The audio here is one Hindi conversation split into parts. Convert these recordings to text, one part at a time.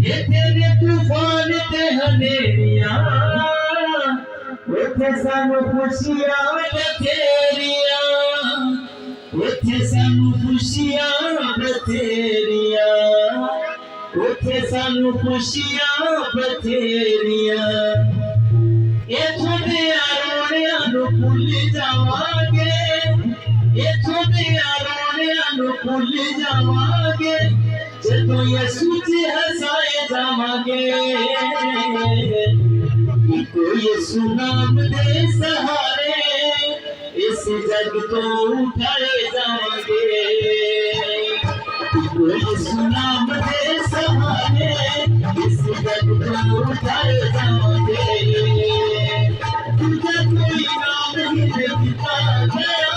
ये तेरे तूफान ते हनेरिया उथे सानू खुशियां बथेरिया उथे सानू खुशियां बथेरिया उथे सानू खुशियां बथेरिया इथों दे रोणियां नू भुल जावांगे इथों दे रोणियां नू भुल जावांगे जदों यसू जी हसाए जावांगे यसू नाम दे सहारे इस जग तो उठाए जावांगे यसू नाम दे सहारे इस जग तो उठाए जावांगे तुझे कोई नाम ही देता गया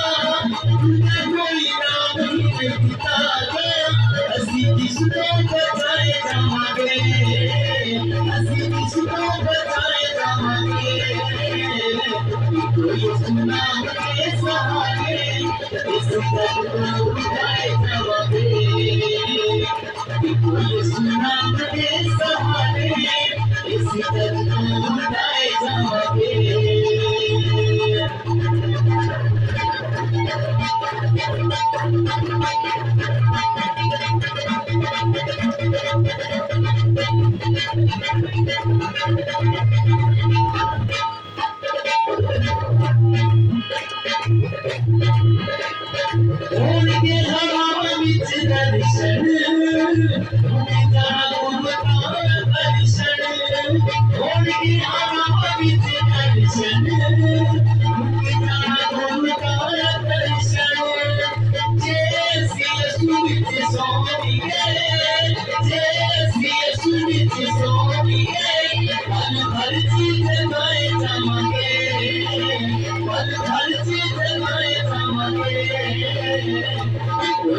तुझे कोई नाम ही देता गया असी किसको बचाए जावांगे असी किसको बचाए जावांगे यसू नाम के सहारे इस जग को उठाए जावांगे यसू नाम के सहारे इस जग को उठाए जावांगे उनके हवा विच दर्शन उनका दर्शन उनके हवा विच दर्शन उनका दर्शन जैसी यसू विच सोनिए जैसी यसू विच सोनिए पल भर चीज गाए जावांगे पल भर चीज गाए जावांगे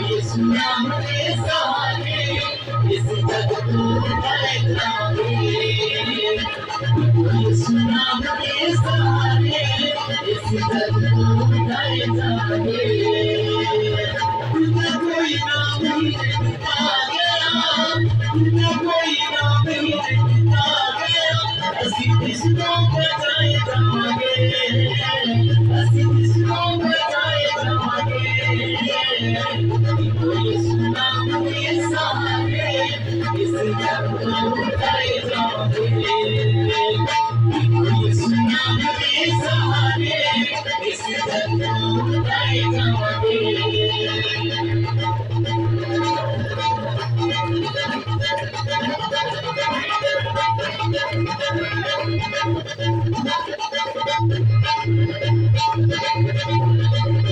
यसू नाम के सहारे इस जग को उठाए जावांगे यसू नाम के सहारे इस जग को उठाए जावांगे तुझे कोई नाम ही देता गया तुझे कोई नाम ही देता गया असी किसको बचाए जावांगे असी किसको बचाए जावांगे यसू नाम के सहारे इस जग को उठाए जावांगे यसू नाम के सहारे इस जग को उठाए जावांगे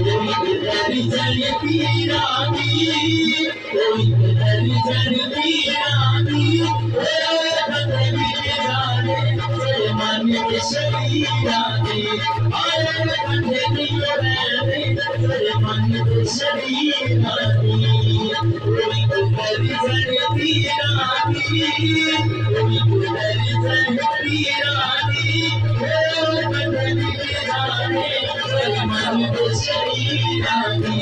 जल पीरानी कोई जल पीरानी बदली जाने जय मन के शरीरानी आयल बंधनी रहने जय मन के शरीरानी कोई जल पीरानी कोई जल पीरानी बदली जाने जय मन के शरीरानी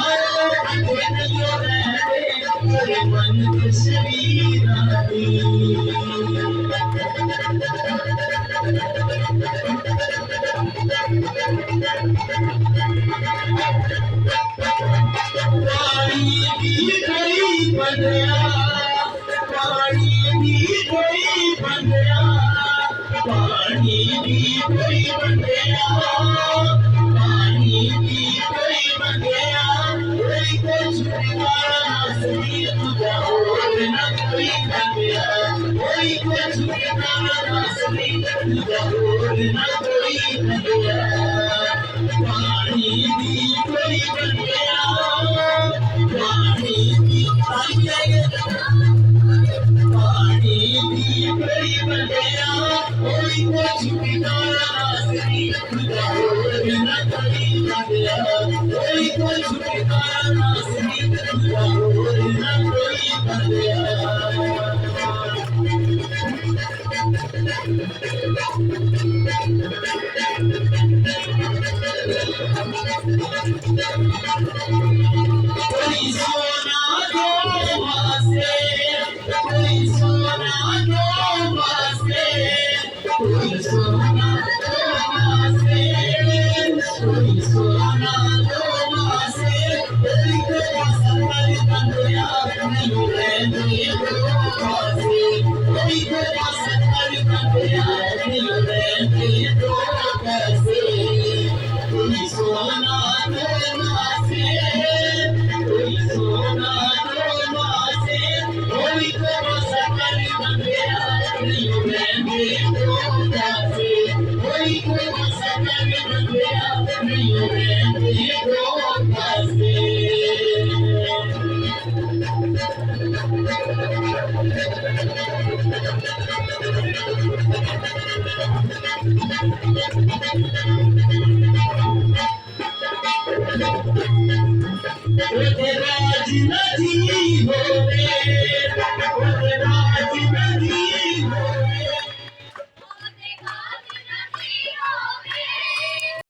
आयल बंधनी रहने जय मन के शरीरानी पानी भी कोई बंधया पानी भी कोई बंधया पानी भी कोई बंधया पानी भी कोई बंधया कोई कुछ नहीं तुझा और न कोई बंधया कोई कुछ नहीं तुझा और न कोई बंधया पानी भी कोई बंधया पानी भी कोई बंधया कोई कुछ नहीं तुझा और न कोई बंधया कोई कुछ नहीं तुझा और न कोई बंधया कोई सोना दो से कोई सोना सोना मासे सोना मासे सकाळी बंदया नियुरे मासे सकाळी बंदया नियुरे मासे सोना मासे सोना मासे सकाळी बंदया नियुरे मासे सकाळी बंदया नियुरे मासे तेरा जिंदगी होवे